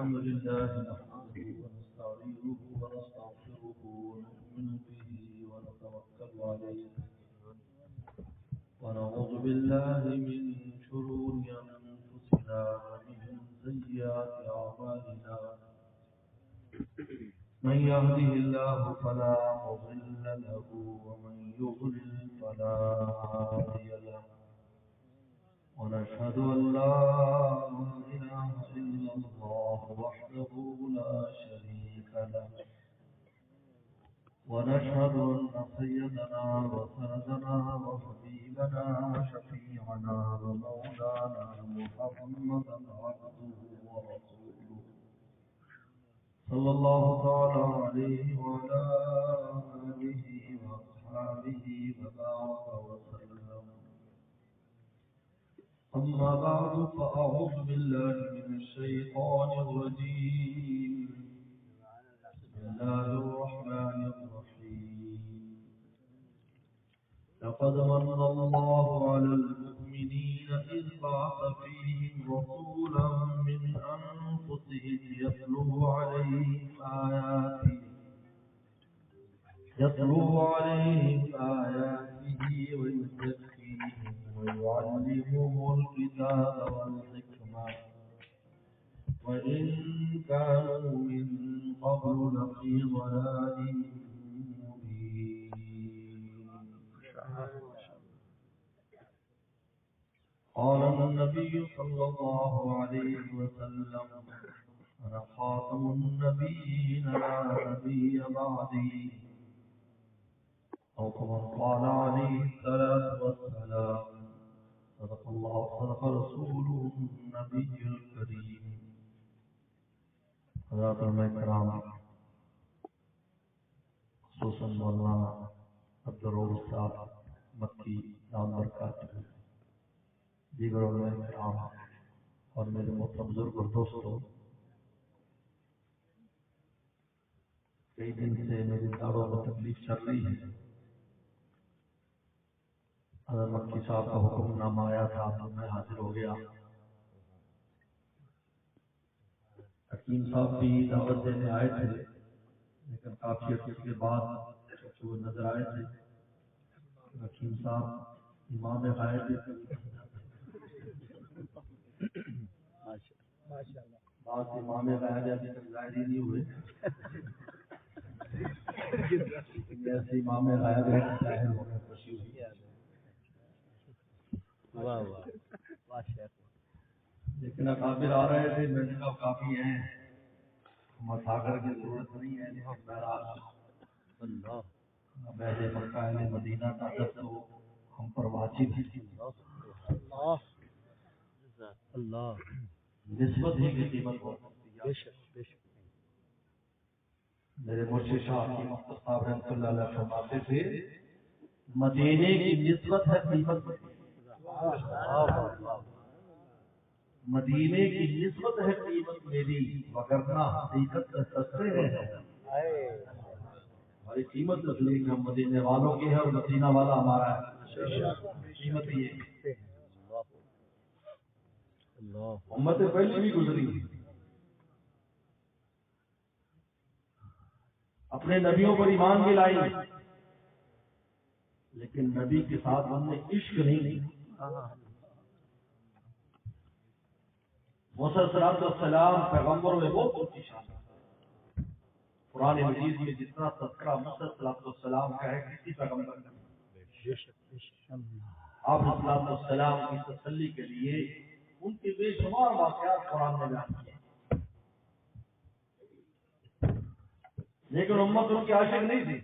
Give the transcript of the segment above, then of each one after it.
الحمد لله نحمده ونستعينه ونستغفره ونؤمن به ونتوكل عليه ونعوذ بالله من شرور أنفسنا ومن سيئات أعمالنا من يهده الله فلا مضل له ومن يضلل فلا هادي له ونشهد أن لا إله إلا الله وحده لا شريك له ونشهد أن سيدنا وسندنا وحبيبنا شفيعنا ومولانا محمدا عبده ورسوله صلى الله تعالى عليه وعلى آله وأصحابه وبارك وسلم. أما بعد فأعوذ بالله من الشيطان الرجيم. بسم الله الرحمن الرحيم. لقد من الله على المؤمنين إذ بعث فيهم رسولا من أنفسهم يتلو عليهم آياته ويزكيهم ويعلمهم الكتاب والحكمة وإن كانوا من قبل لفي ضلال مبين. قال النبي صلى الله عليه وسلم: أنا خاتم النبيين لا نبي بعدي، أو كما قال عليه الصلاة والسلام. صدق الله صدق رسوله النبي الكريم. حضرات علماء کرام، خصوصاً مولانا عبدالرؤوف صاحب مکی دام برکات، دیگر علماء کرام اور میرے محترم بزرگ اور دوستوں، کئی دن سے میری داڑوں میں تکلیف چل رہی ہے. حضرت مکی صاحب کا حکم نامہ آیا تھا تو میں حاضر ہو گیا. حکیم صاحب بھی دعوت دینے آئے تھے، لیکن کافی عرصے کے بعد وہ نظر آئے تھے. حکیم صاحب امام غائب بعض امام غائب ابھی تک ظاہر ہی نہیں ہوئے. ایسے امام غائب ظاہر ہونے خوشی ہوئی. لیکن اکابر آ رہے تھے، میں نے کہا کافی ہیں، مساغر کی ضرورت نہیں ہے. بہر مکہ اہل مدینہ کا ادب تو ہم پر واجب ہے. نسبت ہی کی قیمت ہو. میرے مرشد شاہ حکیم اختر صاحب رحمۃ اللہ علیہ فرماتے تھے، مدینے کی نسبت ہے قیمت. مدینے کی نسبت ہے قیمت میری، وگرنہ حقیقت میں سستے ہیں. ہماری قیمت اس لیے کہ ہم مدینے والوں کے ہیں اور مدینہ والا ہمارا ہے. قیمت یہ امت پہلی بھی گزری، اپنے نبیوں پر ایمان بھی لائی، لیکن نبی کے ساتھ ہم نے عشق نہیں کیا. موسیٰ علیہ السلام پیغمبر میں بہت اونچی شان ہے. قرآن مجید میں جتنا تذکرہ موسیٰ علیہ السلام کا ہے کسی پیغمبر کا نہیں. آپ علیہ السلام کی تسلی کے لیے ان کے بے شمار واقعات قرآن میں بیان کیے، لیکن امت ان کی عاشق نہیں تھی.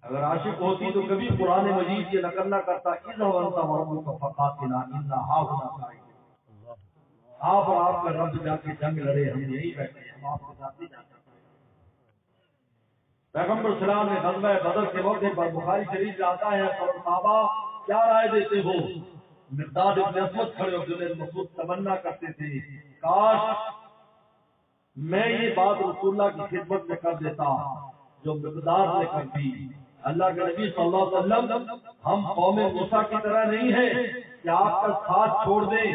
اگر عاشق ہوتی تو کبھی قرآن مجید کی نقل نہ کرتا. اِذْهَبْ أَنْتَ وَرَبُّكَ فَقَاتِلَا إِنَّا هَاهُنَا قَاعِدُونَ. آپ اور آپ کا رب جا کے جنگ لڑے، ہم یہی بیٹھے ہیں، ہم آپ کے ساتھ نہیں جاتے. پیغمبر اسلام نے غزوہ بدر کے موقع پر بخاری شریف میں آتا ہے، اور صحابہ کیا رائے دیتے ہو؟ مقداد ابن اسود کھڑے ہو جنید مسعود تمنا کرتے تھے، کاش میں یہ بات رسول اللہ کی خدمت میں کر دیتا جو مقداد نے کر دی. اللہ کے نبی صلی اللہ علیہ وسلم، ہم قوم موسیٰ کی طرح نہیں ہیں کہ آپ کا ساتھ چھوڑ دیں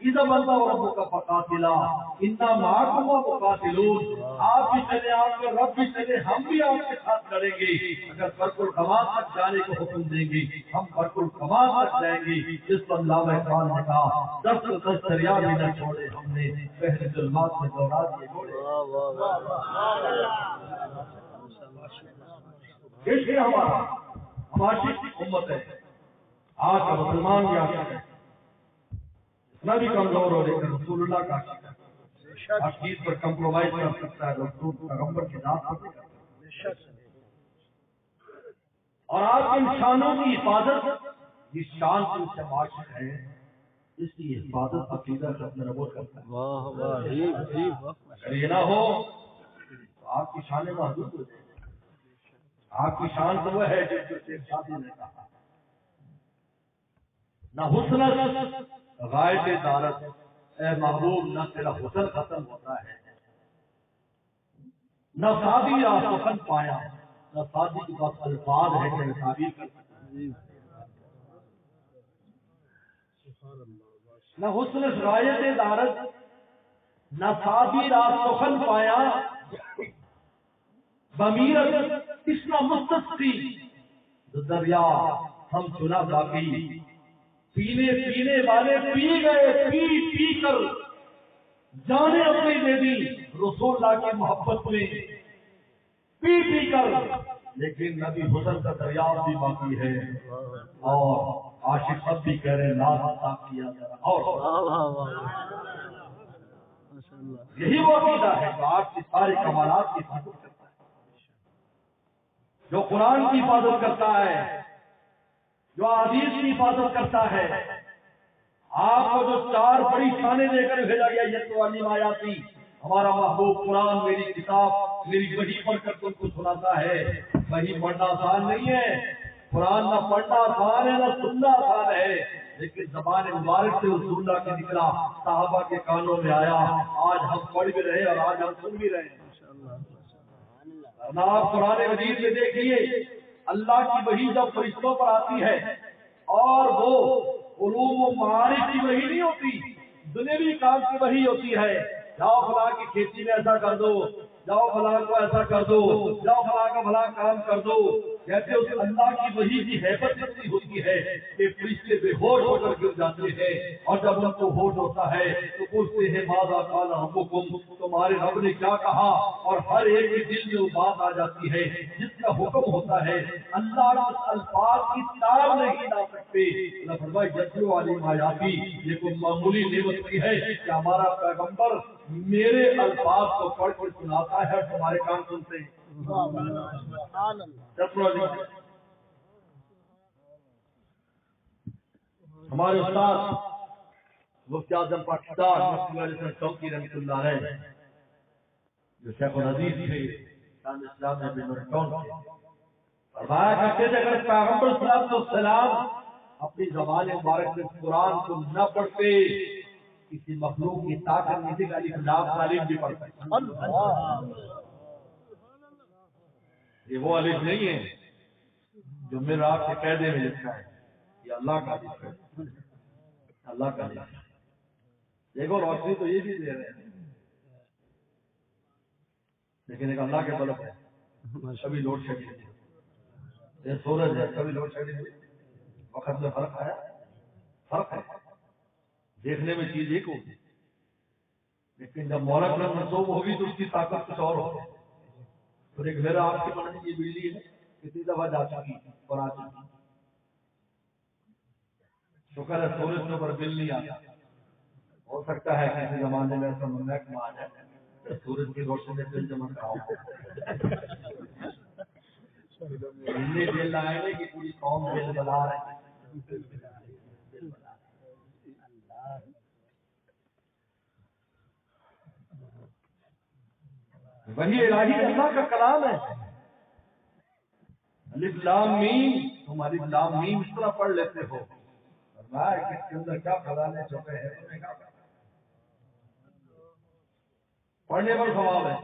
اذا بندہ ربک فقاتلا انا معکم مقاتلون، آپ بھی چلے، آپ کے رب بھی چلے، ہم بھی آپ کے ساتھ لڑیں گے۔ اگر برق الغمام تک جانے کو حکم دیں گے ہم برق الغمام تک جائیں گے۔ جس پر علامہ اقبال نے کہا 10 دریا بھی نہ چھوڑے ہم نے، پہلے ظلمات میں دوڑا دیے گھوڑے۔ عشق ہمارا، ہم عاشق امت ہے۔ آج کا مسلمان بھی عاشق ہے، اتنا بھی کمزور ہو لیکن رسول اللہ کا عاشق ہے۔ ہر چیز پر کمپرومائز کر سکتا ہے، رسول پیغمبر کی ذات پر نہیں کر سکتا۔ اور آپ کے انسانوں کی حفاظت یہ شان سے عاشق ہے، اس کی حفاظت عقیدہ ختم نبوت کرتا ہے۔ اگر یہ نہ ہو تو آپ کی شان محدود ہو جائے گی۔ آپ کی شان تو وہ ہے جس کو شیخ شادی نے کہا نہ حسن غائب دارت، اے محبوب نہ تیرا حسن ختم ہوتا ہے، نہ شادی یا سخن پایا، نہ شادی کے پاس الفاظ ہے کہ تعبیر کر سکتا، نہ حسن غائب دارت، نہ شادی یا سخن پایا، بمیرت اتنا مستسقی دریا ہم چنا باقی، پینے والے پی گئے، پی کر جانے اپنی دے دی رسول اللہ کی محبت میں، پی کر، لیکن نبی حسن کا دریافت بھی باقی ہے۔ اور عاشق اب بھی کہہ رہے لا کیا اور یہی وہ عقیدہ ہے جو آپ کی سارے کمالات کی حفاظت کرتا ہے، جو قرآن کی حفاظت کرتا ہے، جو حدیث کی حفاظت کرتا ہے۔ آپ کو جو 4 بڑی شانیں دے کر بھیجا گیا، یہ تو علی آیاتی، ہمارا محبوب قرآن میری کتاب میری وحی پڑھ کر تم کو سناتا ہے۔ وحی پڑھنا آسان نہیں ہے، قرآن نہ پڑھنا آسان ہے نہ سننا آسان ہے، لیکن زبان مبارک سے رسول اللہ کے نکلا، صحابہ کے کانوں میں آیا، آج ہم پڑھ بھی رہے اور آج ہم سن بھی رہے ہیں۔ آپ قرآن مجید میں دیکھیے، اللہ کی وحی جب فرشتوں پر آتی ہے اور وہ علوم و معارف کی وحی نہیں ہوتی، دنیوی کام کی وحی ہوتی ہے، جاؤ فلاں کی کھیتی میں ایسا کر دو، جاؤ فلاں کو ایسا کر دو، جاؤ فلاں کا فلاں کام کر دو، کہتے اس اللہ کی وحی کی ہیبت اتنی ہوتی ہے کہ فرشتے بے ہوش ہو کر گر جاتے ہیں، اور جب ان کو ہوش ہوتا ہے تو پوچھتے ہیں ماذا قال ربکم، تمہارے رب نے کیا کہا، اور ہر ایک کے دل میں وہ بات آ جاتی ہے جس کا حکم ہوتا ہے۔ اللہ کے الفاظ کی تاب نہیں لا سکتے۔ اللہ فرمائے یتلو علیہم آیاتی، یہ کوئی معمولی نعمت نہیں ہے کہ ہمارا پیغمبر میرے الفاظ کو پڑھ کر سناتا ہے اور تمہارے کان سنتے ہیں۔ ہمارے استاد مفتی اعظم پاکستان مفتی علی حسن چوکی رحمۃ اللہ علیہ، جو شیخ الحدیث تھے، شان اسلام میں بن ٹون تھے، فرمایا کرتے تھے اگر پیغمبر صلی اللہ علیہ وسلم اپنی زبان مبارک سے قرآن کو نہ پڑھتے، کسی مخلوق کی طاقت نہیں تھی، علی لام تعلیم بھی پڑھ سکتا۔ یہ وہ الف نہیں ہے جو میرا آپ کے قاعدے میں لکھا ہے، یہ اللہ کا الف ہے، اللہ کا الف۔ دیکھو روشنی تو یہ بھی دے رہے ہیں، لیکن ایک اللہ کے بلب ہے، کبھی لوڈ شیڈنگ، یہ سورج ہے، کبھی لوڈ شیڈنگ، وقت میں فرق آیا، فرق ہے، دیکھنے میں چیز ایک ہوگی، لیکن جب مہلک میں منسوب ہوگی تو اس کی طاقت کچھ اور ہوگی۔ تو ایک میرا آپ کی بننے کی بجلی ہے، کتنی دفعہ جا چکی اور آ چکی، شکر ہے سورج کے اوپر بل نہیں آتا۔ ہو سکتا ہے کسی زمانے میں ایسا محکمہ آ جائے سورج کی روشنی میں بل جمع کراؤ، اتنی بل آئے گی کہ پوری قوم بل بنا رہی ہے۔ وہی الہی اللہ کا کلام ہے۔ الف لام میم، تم الف لام میم اس طرح پڑھ لیتے ہو، فرمایا کہ اس کے اندر کیا خزانے چھپے ہیں، تمہیں کیا پتا؟ پڑھنے پر ثواب ہے۔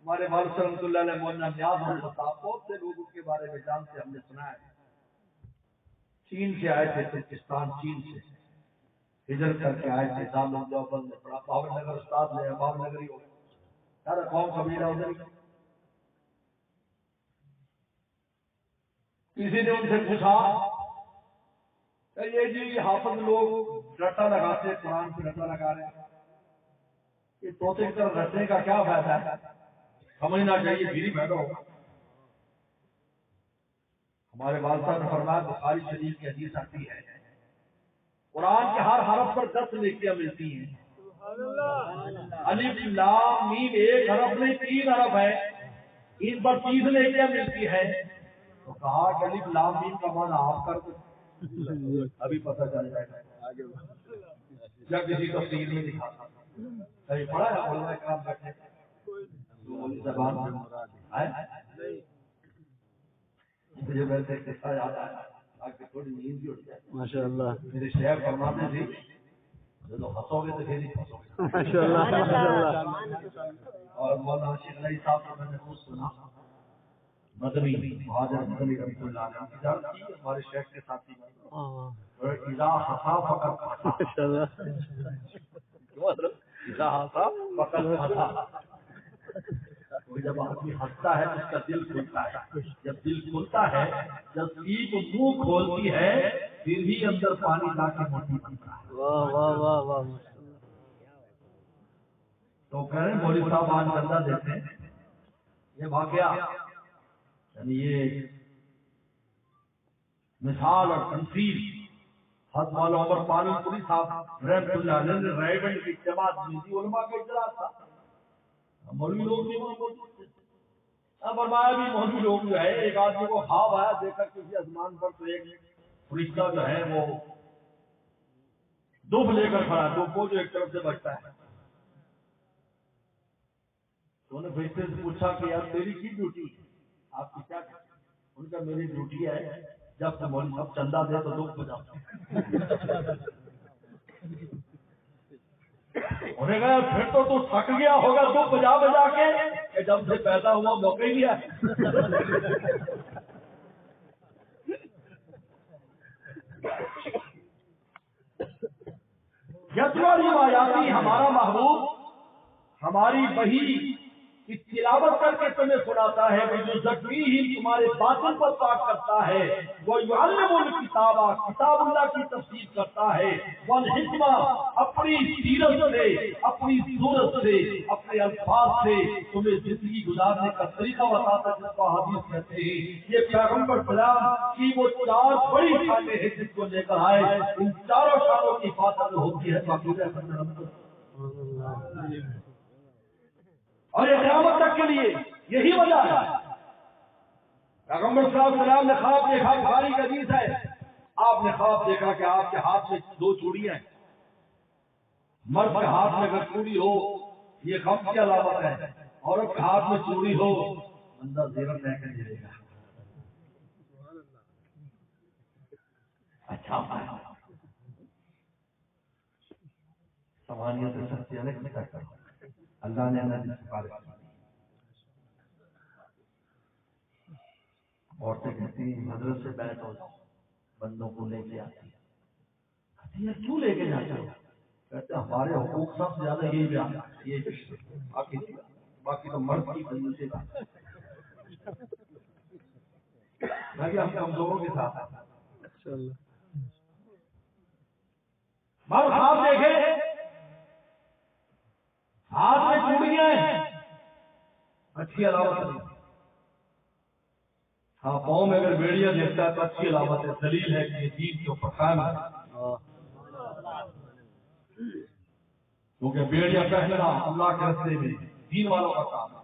ہمارے والد رحمۃ اللہ علیہ مولانا نیاز احمد صاحب بہت سے لوگ اس کے بارے میں جانتے، ہم نے سنا ہے، چین سے آئے تھے، ترکستان چین سے، ہجرت کر کے آئے تھے، دارالعلوم دیوبند میں پڑھا، باور نگر استاد لے باور نگری ہو سارا قوم قبیلہ ادھر ہی۔ کسی نے ان سے پوچھا کہ یہ جی حافظ لوگ رٹا لگاتے ہیں، قرآن پہ رٹا لگا رہے ہیں، یہ طوطے کی طرح رٹنے کا کیا فائدہ ہے؟ سمجھنا چاہیے پھر ہی فائدہ ہوگا۔ ہمارے والدہ نے فرمایا بخاری شریف کی حدیث آتی ہے قرآن کے ہر حرف پر 10 نیکیاں ملتی ہیں۔ الف لام میم ایک حرف نہیں 3 حرف ہے، ان پر 30 نیکیاں ملتی ہے۔ تو کہا کہ الف لام میم کا معنی آپ کر دو، ابھی پتہ چل جائے گا یا کسی تفسیر میں دکھا کہیں پڑھا ہے علماء کرام بیٹھے زبان ہے۔ مجھے ویسے قصہ یاد آیا تاکہ تھوڑی نیند بھی اٹھ جائے۔ ماشاءاللہ میرے شیخ فرماتے تھے جو ہنسو گے تو پھر ہی پھنسو گے۔ ماشاءاللہ۔ اور مولانا شیخ علی صاحب کو میں نے خود سنا، مدنی مہاجر مدنی رحمۃ اللہ علیہ کی جان کی ہمارے شیخ کے ساتھی اذا ہنسا فقط ہنسا، اذا ہنسا فقط ہنسا، جب آدمی ہنستا ہے اس کا دل کھلتا ہے، جب دل کھلتا ہے، جب سیپ منہ کھولتی ہے پھر ہی اندر پانی لا کے موٹی بنتا ہے۔ واہ واہ واہ واہ۔ تو کہہ رہے ہیں مولوی صاحب آج چندہ دیتے ہیں، یہ واقعہ یعنی یہ مثال اور تمثیل حضرت مولانا عمر پالن پوری صاحب رحمۃ اللہ علیہ نے رائے گنج کی جماعت میں تھی، علماء کا اجلاس تھا، مولوی لوگ بھی وہاں موجود تھے۔ اب فرمایا بھی مولوی لوگ جو ہے ایک آدمی کو خواب آیا، دیکھا کسی آسمان پر تو ایک فرشتہ جو ہے وہ دف لے کر کھڑا، دف کو جو ایک طرف سے بجتا ہے۔ تو انہوں نے فرشتے سے پوچھا کہ یار تیری کی ڈیوٹی، آپ کی کیا ڈیوٹی؟ ان کا میری ڈیوٹی ہے جب تو مولوی صاحب چندہ دے تو دف بجاؤ۔ انہوں نے کہا پھر تو تھک گیا ہوگا دف بجا بجا کے، کہ جب سے پیدا ہوا موقع ہی لیا۔ یتلو روایاتی، ہمارا محبوب ہماری وحی کی تلاوت کر کے تمہیں سناتا ہے، وہ جو زکیہم تمہارے باطن کو پاک کرتا ہے، وہ یعلم الکتاب کتاب اللہ کی تفسیر کرتا ہے، والحکمہ اپنی سیرت سے اپنی صورت سے اپنے الفاظ سے تمہیں زندگی گزارنے کا طریقہ بتاتا ہے، جس کو حدیث کہتے ہیں۔ یہ پیغمبر سلام کی وہ 4 بڑی شانیں ہیں جس کو لے کر آئے، ان چاروں شانوں کی حفاظت ہوتی ہے باقی اور یہ قیامت تک کے لیے یہی وجہ ہے۔ پیغمبر صلی اللہ علیہ وسلم نے خواب دیکھا، بخاری کا حدیث ہے، آپ نے خواب دیکھا کہ آپ کے ہاتھ میں 2 چوڑیاں ہیں۔ مرد کے ہاتھ میں اگر چوڑی ہو یہ غم کی علامت ہے، عورت کے ہاتھ میں چوڑی ہو بندہ زیور لے کے دے گا۔ اچھا سوانیت سب سے الگ نکل کر اللہ نے ہمیں سفارش کی۔ عورتیں کہتی ہیں حضرت سے بیعت ہو جاؤ، بندوں کو لے کے آتی ہے، کیوں لے کے جاتے ہو؟ کہتے ہیں ہمارے حقوق سب سے زیادہ یہی بیان ہے، یہ باقی تو مرد کی بندی سے بات ہے، ہم کمزوروں کے ساتھ ہیں۔ مرد خواب دیکھے ہاتھ میں چوڑیاں ہیں، اچھی علامت نہیں۔ ہاں پاؤں میں اگر بیڑیاں دیکھتا ہے تو اچھی علامت ہے، دلیل ہے کہ یہ دین کے اوپر قائم ہے، کیونکہ بیڑیاں پہننا اللہ کے راستے میں دین والوں کا کام ہے۔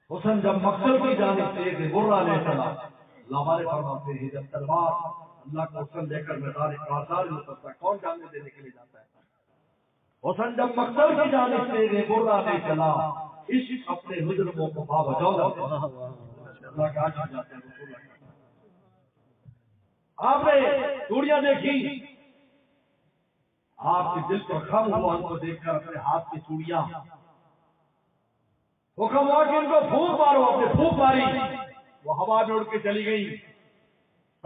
حسن جب مقصد کی جانب سے ایک برا لے چلا، ہمارے فرماتے ہیں جب تلوار اللہ کا حسن لے کر میدان کارزار میں اترتا ہے، کون جاننے دینے کے لیے جاتا ہے؟ حسن جب مقصد کی جانب سے ایک برا لے چلا، عشق اپنے مجرموں کو باوجود اللہ کا عاشق جاتے ہیں۔ رسول اللہ آپ نے چوڑیاں دیکھی، آپ کے دل پر خم ہوا ان کو دیکھ کر اپنے ہاتھ کی چوڑیاں، حکم ہوا کہ ان کو پھونک مارو، اپنے پھونک ماری، وہ ہوا میں اڑ کے چلی گئی۔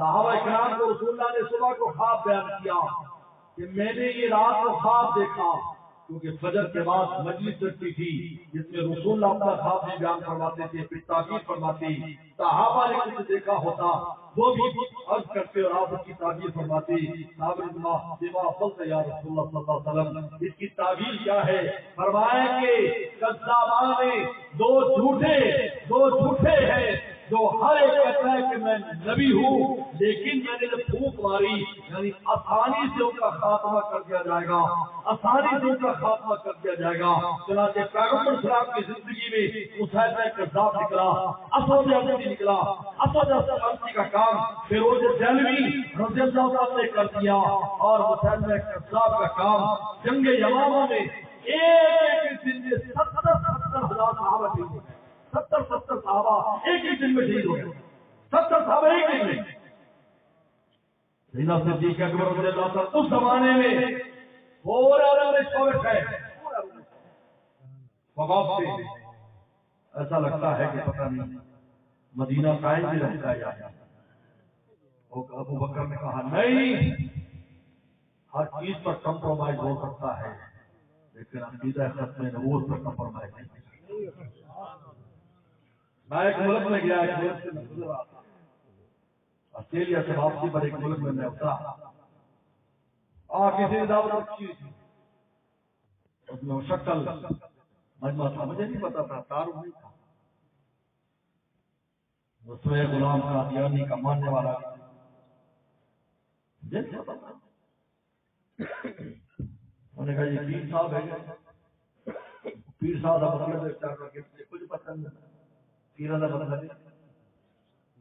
صحابہ کرام کو رسول اللہ نے صبح کو خواب بیان کیا کہ میں نے یہ رات کو خواب دیکھا، کیونکہ فجر کے بعد مجلس لگتی تھی جس میں رسول اللہ اپنا خواب بھی بیان فرماتے تھے، پھر تعبیر فرماتی، صحابہ نے کچھ دیکھا ہوتا وہ بھی عرض کرتے اور آپ اس کی تعبیر فرماتی، بما فضل یا رسول اللہ صلی اللہ علیہ وسلم، اس کی تعبیر کیا ہے؟ فرمایا کہ کذابان میں دو جھوٹے ہیں جو ہر ایک کہتا ہے کہ میں نبی ہوں، لیکن میں نے پھونک ماری، یعنی آسانی سے ان کا خاتمہ کر دیا جائے گا، آسانی سے ان کا خاتمہ کر دیا جائے گا۔ چنانچہ پیغمبر صاحب کی زندگی میں مسیلمہ کذاب نکلا، اسود عنسی نکلا، اسود عنسی کا کام فیروز دہلوی رضی اللہ عنہ نے کر دیا، اور مسیلمہ کذاب کا کام جنگ یمامہ میں ایک دن میں 70,000 صحابہ شہید ہو گئے، 70 صحابہ ایک ہی دن میں شہید ہو گئے، 70 صحابہ ایک دن میں۔ سیدنا صدیق اکبر رضی اللہ عنہ اس زمانے میں پورا عالم شورش ہے، وقوف سے ایسا لگتا ہے کہ پتہ نہیں مدینہ قائم بھی رہتا ہے یا نہیں۔ ابو بکر نے کہا نہیں، ہر چیز پر کمپرومائز ہو سکتا ہے لیکن عقیدہ ختم نبوت پر کمپرومائز نہیں۔ میں ایک ملک میں گیا، ایک ملک سے میں گزر رہا تھا، آسٹریلیا سے واپسی پر ایک ملک میں اترا، کسی نے دعوت رکھی تھی، اس میں وہ شکل مجمع تھا، مجھے نہیں پتا تھا، تعارف نہیں تھا، اس میں غلام قادیانی کا ماننے والا مجھے نہیں پتا تھا۔ انہوں نے کہا یہ پیر صاحب ہے، پیر صاحب کا مطلب ہے کچھ پتہ نہیں، پیروں کا مطلب ہے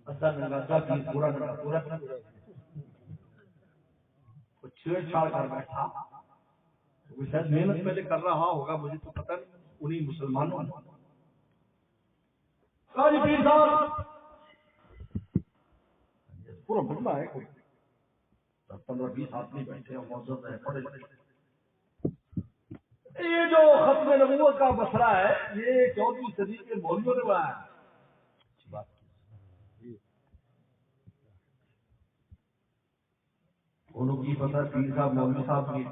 ادا نگاتا کی پورا کچھ چھیڑ چھاڑ کر بیٹھا، وہ شاید محنت پہلے کر رہا ہوگا، مجھے تو پتہ نہیں، انہیں مسلمانوں نے قاضی پیر صاحب پورا بدلا ہے، کوئی 15-20 آدمی بیٹھے ہیں، معزز ہیں، پڑھے لکھے۔ یہ جو ختم نبوت کا مسئلہ ہے یہ 14ویں صدی کے مولویوں نے بنایا ہے۔ انہوں کی پتہ پیر صاحب مولوی صاحب کی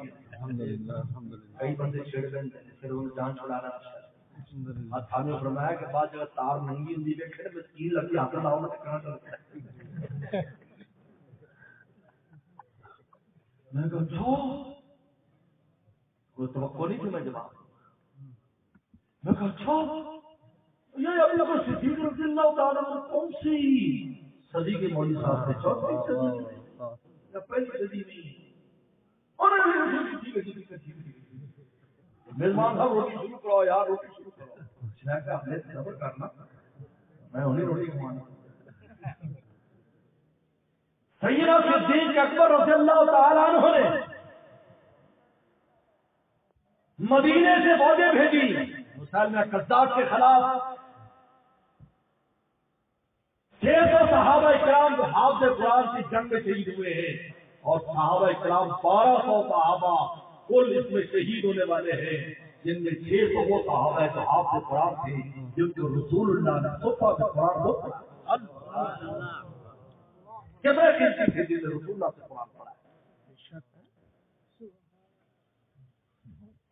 کئی بندے چھڑ گئے، پھر انہوں نے جان چھڑانا تھانے فرمایا کہ بعد جگہ تار ننگی ہندی میں کھڑے میں تیر لگی ہاتھ لاؤ میں کہاں چلتا ہے، میں کہا جو کوئی توقع نہیں تھی، میں جواب میں کہا اچھا یہ ابھی اگر صدیق رضی اللہ تعالیٰ عنہ کون سی صدی کے مولوی صاحب تھے؟ 14ویں صدی میں یا پہلی صدی میں؟ میزبان صاحب روٹی شروع کرو یار، روٹی شروع کرو۔ میں کہا ہم نے صبر کرنا، میں انہیں روٹی کھوانا۔ سیدنا صدیق اکبر رضی اللہ تعالیٰ عنہ نے مدینے سے فوجیں بھیجی مسلمہ کذاب کے خلاف، 600 صحابہ کرام جو حافظ قرآن کی جنگ میں شہید ہوئے ہیں، اور صحابہ کرام 1200 صحابہ کل اس میں شہید ہونے والے ہیں، جن میں 600 وہ صحابہ جو حافظ قرآن تھے، جن کو رسول اللہ نے صفحہ میں قرآن ہو کتنے قیمتی تھے جن نے رسول اللہ سے قرآن پڑھا ہے۔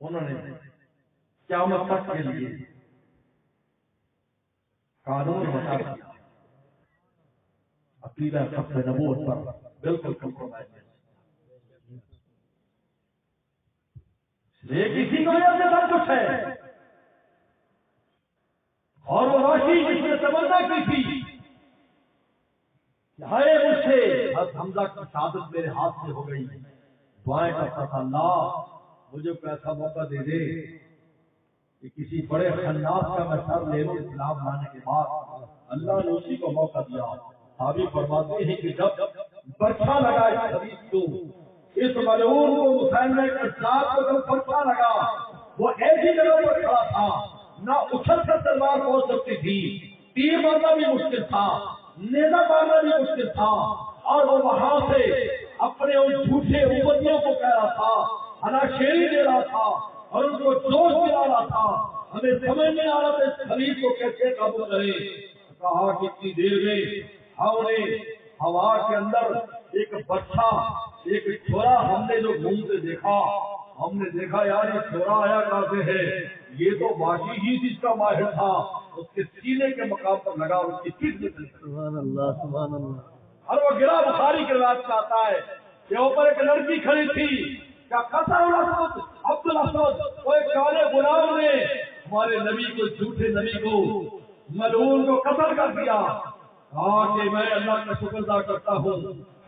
انہوں نے قیامت تک کے لیے قانون بتا دیا، عقیدہ ختم نبوت پر بالکل کمپرومائز نہیں، لیکن اسی کی وجہ سے سب کچھ ہے، اور وہ روشنی جس نے تمنا کی تھی ہائے مجھ سے حمزہ کی شہادت میرے ہاتھ سے ہو گئی، دعائیں کرتا تھا اللہ مجھے کوئی ایسا موقع دے دے کہ کسی بڑے خناس کا میں سر لے لوں اسلام لانے کے بعد۔ اللہ نے اسی کو موقع دیا۔ صحابی فرماتے ہیں کہ جب برچھا لگا اس حدیث کو، اس ملعون کو مسلمہ کذاب کو جب برچھا لگا، وہ ایسی جگہ پر کھڑا تھا نہ اچھل کر تلوار پہنچ سکتی تھی، تیر مارنا بھی مشکل تھا، نیزہ مارنا بھی مشکل تھا، اور وہ وہاں سے اپنے ان جھوٹے امتیوں کو کہہ رہا تھا، ہناشیری دے رہا تھا اور ان کو جوش دلا رہا تھا۔ ہمیں سمجھ نہیں آ رہا تھا اس خلیج کو کیسے قابو کرے۔ کہا کہ اتنی دیر میں ہم نے ہوا کے اندر ایک بچہ ایک چھوڑا ہم نے جو گھومتے دیکھا، ہم نے دیکھا یار یہ چھوڑا آیا کہاں سے ہے، یہ تو باشی ہی جس کا ماہر تھا، اس کے سینے کے مقام پر لگا اور اس کی پیٹھ میں سبحان اللہ سبحان اللہ۔ اور وہ گرا بخاری کے روایت میں آتا ہے کہ اوپر ایک لڑکی کھڑی تھی، کیا قطع الاسود عبد الاسود، وہ ایک کالے غلام نے ہمارے نبی کو، جھوٹے نبی کو، ملعون کو قتل کر دیا۔ کہا کہ میں اللہ کا شکر ادا کرتا ہوں،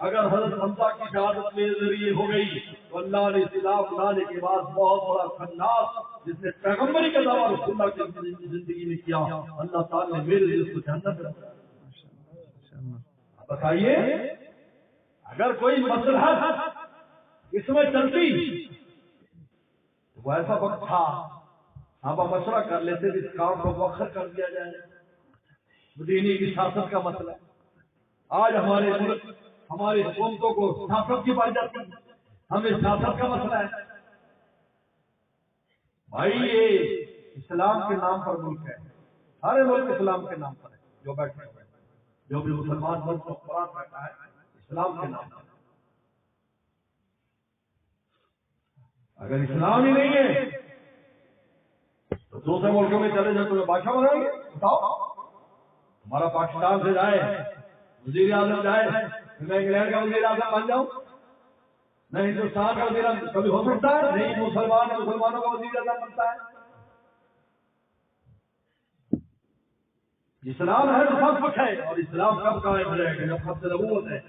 اگر حضرت حمزہ کی شہادت میرے ذریعے ہو گئی تو اللہ نے اسلام لانے کے بعد بہت بڑا خناس جس نے پیغمبری کا دعویٰ رسول اللہ کی زندگی میں کیا، اللہ تعالیٰ نے میرے لیے اس کو جہنم میں بتائیے اگر کوئی مصلحت اس میں چلتی وہ ایسا وقت تھا آپ مشورہ کر لیتے اس کام کو مؤخر کر دیا جائے، دینی کی سیاست کا مسئلہ ہے۔ آج ہمارے ملک ہماری حکومتوں کو سیاست کی پڑ جاتی ہے، ہمیں سیاست کا مسئلہ ہے۔ بھائی یہ اسلام کے نام پر ملک ہے، سارے ملک اسلام کے نام پر ہے، جو بیٹھے ہوئے جو بھی مسلمان ملک کو قرآن بیٹھا ہے اسلام کے نام پر۔ اگر اسلام ہی نہیں ہے تو دوسرے ملکوں میں چلے جائیں تو بادشاہ بنائیں گے؟ بتاؤ، ہمارا پاکستان سے جائے وزیر اعظم جائے، میں انگلینڈ کا وزیر اعظم بن جاؤں؟ میں ہندوستان کا وزیر اعظم کبھی ہو سکتا ہے؟ نہیں، مسلمانوں کا وزیر اعظم بنتا ہے۔ اسلام ہے تو سب کچھ ہے، اور اسلام کب قائم ہو جائے گا؟ جب سب سے نبوت ہے۔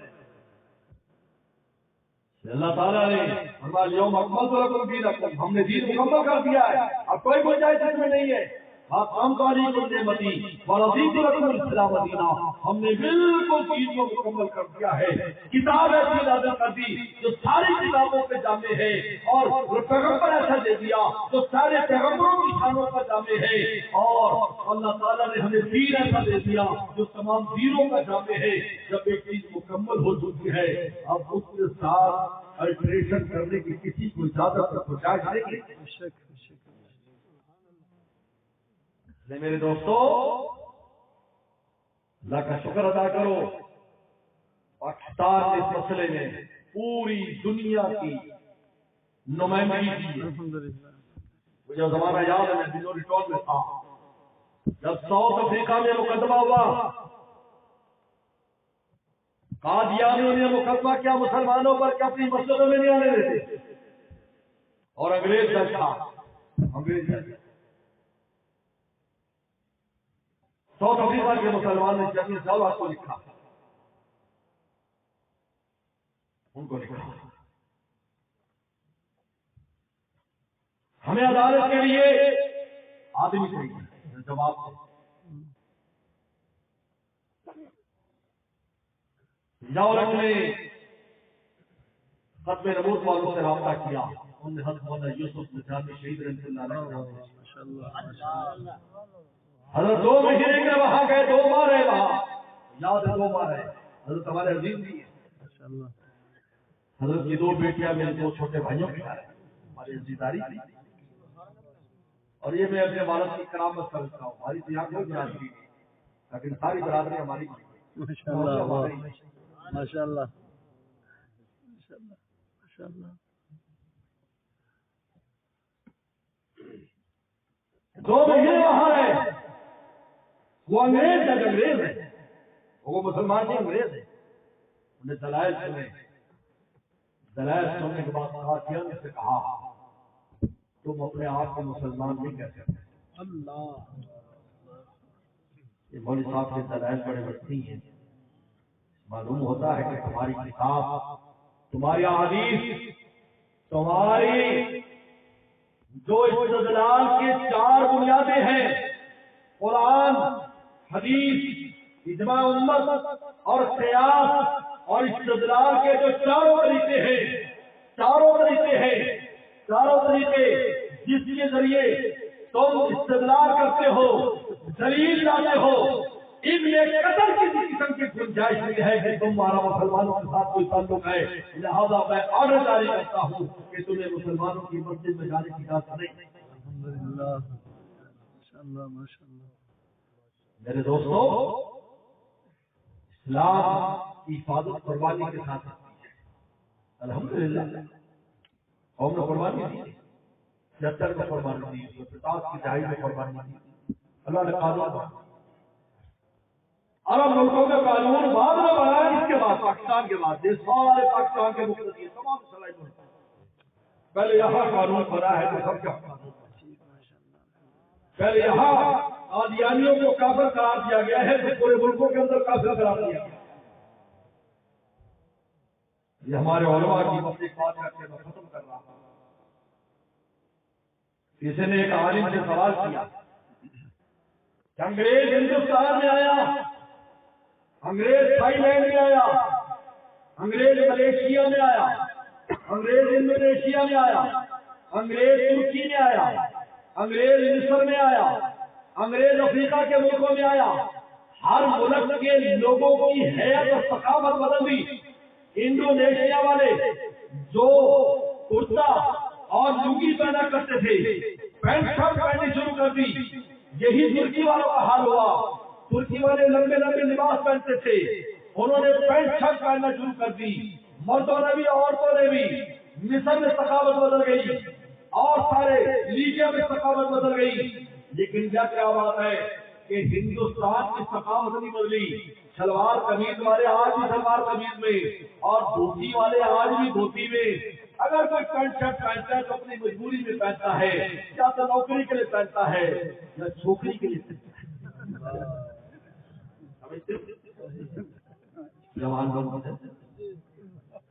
اللہ تعالیٰ نے فرمایا الیوم اکملت لکم دینکم، ہم نے دین مکمل کر دیا ہے، اب کوئی گنجائش اس میں نہیں ہے۔ اتممت علیکم نعمتی ورضیت لکم الاسلام دینا، ہم نے بالکل دین کو مکمل کر دیا ہے۔ کتاب ایسی نازل کر دی جو ساری کتابوں پہ جامع ہے، اور پیغمبر ایسا دے دیا جو سارے پیغمبروں کی شانوں کا جامع ہے، اور اللہ تعالیٰ نے ہمیں دین ایسا دے دیا جو تمام دینوں کا جامع ہے۔ جب ایک چیز مکمل ہو چکی ہے اب اس کے ساتھ الٹریشن کرنے کی کسی کو اجازت اور گنجائش نہیں ہے۔ میرے دوستو اللہ کا شکر ادا کرو، پاکستان اس مسئلے میں پوری دنیا کی نمائندگی کی ہے۔ مجھے زمانہ یاد ہے، میں بنوری ٹول میں تھا جب ساؤتھ افریقہ میں مقدمہ ہوا، قادیانیوں نے مقدمہ کیا مسلمانوں پر کہ اپنی مسجدوں میں نہیں آنے دیتے، اور انگریز جج تھا، انگریز جج ساؤتھ افریقہ کے مسلمان نے جنگی دعوت کو لکھا، ان کو لکھا ہمیں عدالت کے لیے آدمی چاہیے جواب جاؤ نے ختم نبوت والوں سے رابطہ کیا، انہوں نے حضرت مولانا یوسف نجامی شہید رحمۃ اللہ علیہ حضرت دو مہینے کے وہاں گئے، 2 بار ہے وہاں، یاد ہے 2 بار ہے۔ حضرت ہمارے عزیز بھی ہے، حضرت کی 2 بیٹیاں میرے 2 چھوٹے بھائیوں کے گھر ہماری عزیزداری تھی، اور یہ میں اپنے والد کی کرامت سمجھتا ہوں۔ ہماری تو یہاں کوئی برادری نہیں، لیکن ساری برادری ہماری ماشاءاللہ ماشاءاللہ ماشاءاللہ۔ 2 مہینے وہاں ہے، وہ انگریز ہے، انگریز ہے، وہ مسلمان نہیں انگریز ہے۔ انہیں دلائل سنے، دلائل سننے کے بعد قاضیان سے کہا تم اپنے آپ کو مسلمان نہیں کہہ سکتے۔ اللہ، یہ مولوی صاحب کے دلائل بڑے وسیع ہیں، معلوم ہوتا ہے کہ تمہاری کتاب، تمہاری احادیث، تمہاری جو استدلال کی 4 بنیادیں ہیں، قرآن، حدیث، اجماع امت اور قیاس، اور استدلال کے جو 4 طریقے ہیں، 4 طریقے جس کے ذریعے تم استدلال کرتے ہو، دلیل لاتے ہو، ان میں قتل کسی قسم کی گنجائش نہیں ہے کہ تمہارا مسلمانوں کے ساتھ کوئی تعلق ہے، لہذا میں آرڈر جاری کرتا ہوں کہ تمہیں مسلمانوں کی مسجد میں جانے کی اجازت نہیں۔ الحمدللہ ماشاءاللہ ماشاءاللہ۔ میرے دوستو اسلام کی حفاظت قربانی کے ساتھ ہوتی ہے۔ الحمدللہ قوم نے قربانی دی، 76 میں قربانی دی، 50 کی دہائی میں قربانی دی، اللہ نے قانون عرب ملکوں کے قانون بعد میں بنایا، اس کے بعد پاکستان کے بعد یہ سارے پاکستان کے مقتدی تمام اسلامی ملک پہلے یہاں قانون بنا ہے تو سب کا قانون پہلے یہاں قادیانیوں کو کافر قرار دیا گیا ہے تو پورے ملکوں کے اندر کافر قرار دیا گیا۔ یہ ہمارے علماء کی اپنی بات کر کے میں ختم کر رہا ہوں۔ کسی نے ایک عالم سے سوال کیا کہ انگریز ہندوستان میں آیا، انگریز تھائی لینڈ میں آیا، انگریز ملیشیا میں آیا، انگریز انڈونیشیا میں آیا، انگریز ترکی میں آیا، انگریز مصر میں آیا، انگریز افریقہ کے ملکوں میں آیا، ہر ملک کے لوگوں کی حیات اور ثقافت بدل دی۔ انڈونیشیا والے جو کرتا اور لنگی پہنا کرتے تھے، پینٹ شرٹ پہننی شروع کر دی، یہی ترکی والوں کا حال ہوا۔ ترکی والے لمبے لمبے لباس پہنتے تھے، انہوں نے پینٹ شرٹ پہننا شروع کر دی، مردوں نے بھی عورتوں نے بھی۔ مصر میں ثقافت بدل گئی اور سارے لیبیا میں ثقافت بدل گئی، لیکن کیا بات ہے کہ ہندوستان کی ثقافت نہیں بدلی۔ شلوار قمیض والے آج بھی شلوار قمیض میں اور دھوتی والے آج بھی دھوتی میں۔ اگر کوئی پینٹ شرٹ پہنتا ہے تو اپنی مجبوری میں پہنتا ہے، یا تو نوکری کے لیے پہنتا ہے یا چھوکری کے لیے پہنتا ہے۔ جوان لوگ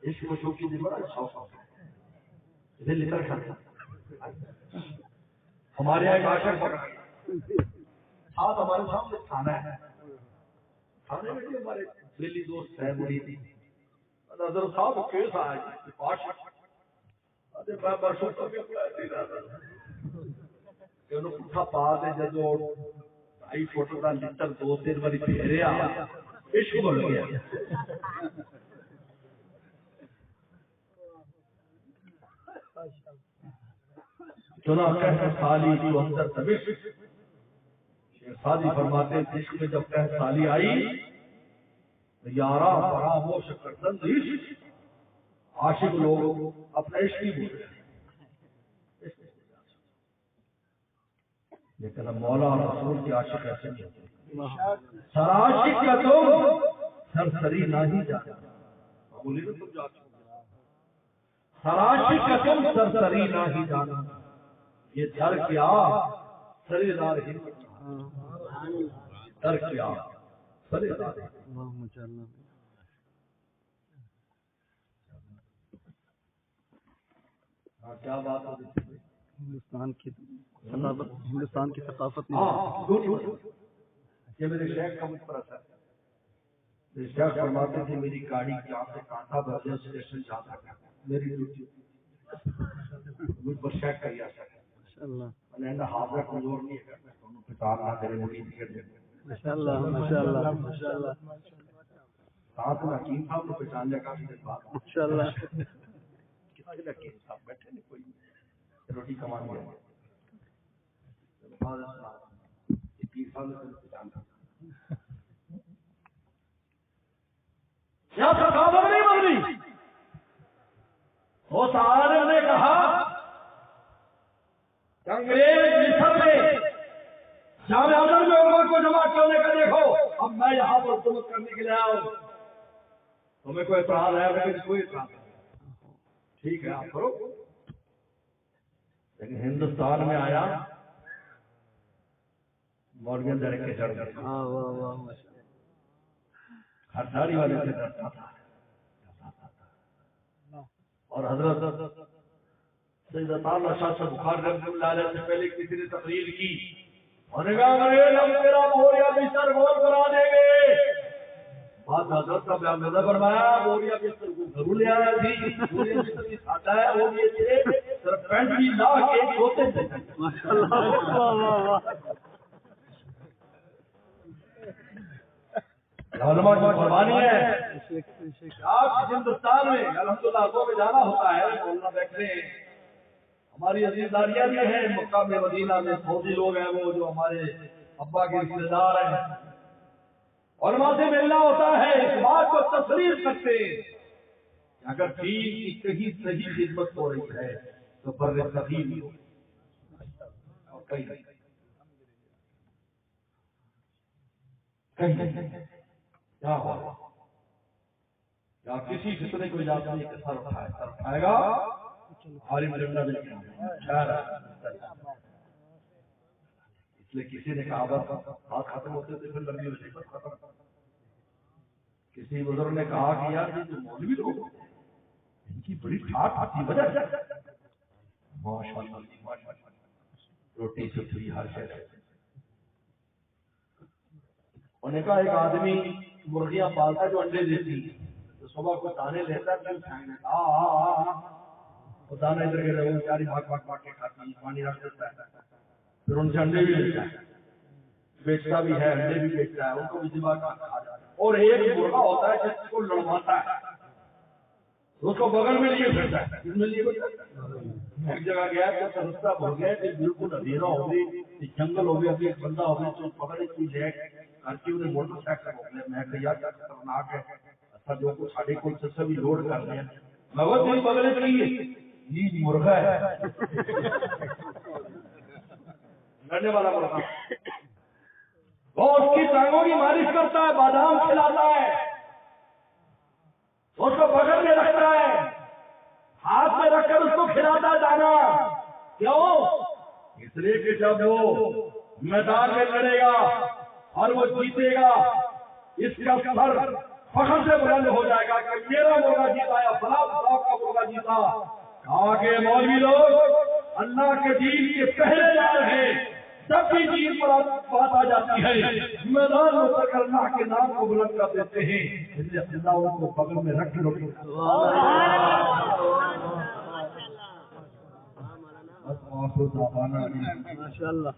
عشق و شوقی سے بڑا شوق ہے، دل نکل کرتا۔ ہمارے یہاں ایک عاشق پکڑا ساتھ ہمارے سامنے تھانہ ہے، تھانے میں بھی ہمارے دلی دوست ہے بڑی تھی نظر صاحب کیس آیا جی عاشق ادے میں برسوں تک انہوں پٹھا پا دے جدو 2.5 فٹ کا لیٹر 2-3 باری پھیریا عشق بن گیا۔ چنانچہ سالی جو اندر دبش، شیخ سادی فرماتے ہیں عشق میں جب کہ سالی آئی یارا فراموش کردن عشق، عاشق لوگ اپنے عشق ہی بھول گئے، لیکن اب مولا اور رسول کے عاشق ایسے نہیں ہوتے۔ سرعاشق کا تم سرسری نہیں جانا، بولی نا تم جاتے سرعاشق کا تم سرسری نہیں جانا، یہ در کیا سری دار ہمت، در کیا سری دار کیا بات ہے ہندوستان کی ثقافت، ہندوستان کی ثقافت یہ میرے شیخ کا مجھ پر اثر ہے۔ میرے شیخ فرماتے تھے میری گاڑی جہاں سے کانٹا بھر اسٹیشن جا سکتا میری ڈیوٹی مجھ پر شیخ کا ہی اثر ہے۔ میں نے حاضر کمزور نہیں ہے دونوں کتاب نہ کرے مجھے ٹکٹ دے ماشاءاللہ ماشاءاللہ ماشاءاللہ ساتھ میں حکیم صاحب نے پہچان لیا کافی دن بعد ماشاءاللہ کسی حکیم صاحب بیٹھے نہیں کوئی روٹی کما لیا کیا ثقافت نہیں بدلی؟ اس عالم نے کہا کہ انگریز مصر میں جامع ازہر میں علماء کو جمع کرنے کا دیکھو، اب میں یہاں پر حکومت کرنے کے لیے آیا ہوں، تمہیں کوئی اعتراض ہے؟ لیکن کوئی اعتراض نہیں، ٹھیک ہے آپ کرو۔ لیکن ہندوستان میں آیا مولوی ڈر کے چڑھ گئے، ہر داڑھی والے سے ڈرتا تھا، اور حضرت سید عطا شاہ سے بخاری رحمۃ اللہ علیہ سے پہلے کسی نے تقریر کی، انہوں نے کہا انگریز ہم تیرا موریا بستر گول کرا دیں گے۔ بعد حضرت کا بیان نظر فرمایا موریا بستر کو ضرور لے آیا تھی، موریا بستر کی کھاتا ہے وہ یہ تھے صرف 35 لاکھ ایک ہوتے تھے۔ علماء کی قربانی ہے۔ آپ ہندوستان میں الحمدللہ کو میں جانا ہوتا ہے، مولانا بیٹھے ہیں، ہماری عزیزداریاں بھی ہیں مکہ میں مدینہ میں، فوجی لوگ ہیں وہ جو ہمارے ابا کے رشتے دار ہیں، علماء سے ملنا ہوتا ہے، اس بات کو تسلیم کرتے کہ اگر دین کی کہیں صحیح خدمت ہو رہی ہے تو بر صغیر ہو اور کہیں نہیں کیا ہو رہا یا کسی فتنے کو اجازت نہیں کہ سر اٹھائے گا عالم جنڈا لے کے اس لیے کسی نے کہا بات ختم ہوتے تھے پھر لمبی ہوتی ختم. کسی بزرگ نے کہا کہ یار یہ جو مولوی لوگ ان کی بڑی ٹھاٹ کی وجہ سے ماشاءاللہ روٹی سبزی ہر شے. انہوں نے کہا ایک آدمی مرغیاں پالتا جو انڈے دیتی تو صبح کو دانے لیتا وہ دانا ادھر کے وہ بیچاری بھاگ کے کھاتی پانی رکھ دیتا ہے پھر ان سے انڈے بھی لیتا ہے بیچتا بھی ہے انڈے بھی بیچتا ہے ان کو بھی دماغ کھا جاتا ہے. اور ایک مرغا ہوتا ہے جس کو لڑواتا ہے اس کو بغل میں لیے پھرتا ہے. ایک جگہ گیا تو رستہ بھول گیا کہ بالکل اندھیرا ہو گئی جنگل ہو گیا ایک بندہ ہو گیا تو پکڑے کوئی لے ہر کی انہیں موٹر سائیکل ہو گیا. میں کہ یار کیا خطرناک ہے ایسا جو کچھ ساڑھے کو سے بھی لوڈ کر دیا مگر تیری بغلے چاہیے یہ مرغا ہے لڑنے والا مرغا وہ اس کی ٹانگوں کی مالش کرتا ہے بادام کھلاتا ہے اس کو بغل میں رکھتا ہے ہاتھ میں رکھ کر اس کو کھلاتا دانا. کیوں؟ اس لیے کہ جب وہ میدان میں لڑے گا اور وہ جیتے گا اس کا سر فخر سے بلند ہو جائے گا کہ میرا مرغا جیتا یا فلاں صاحب کا مرغا جیتا. کہا کہ مولوی لوگ اللہ کے دین کے پہلے جا رہے ہیں جب بھی دین پر بات آ جاتی ہے میدان میں اتر کر اللہ کے نام کو بلند کر دیتے ہیں. اس لیے اللہ ان کو بغل میں رکھ لو. ماشاء اللہ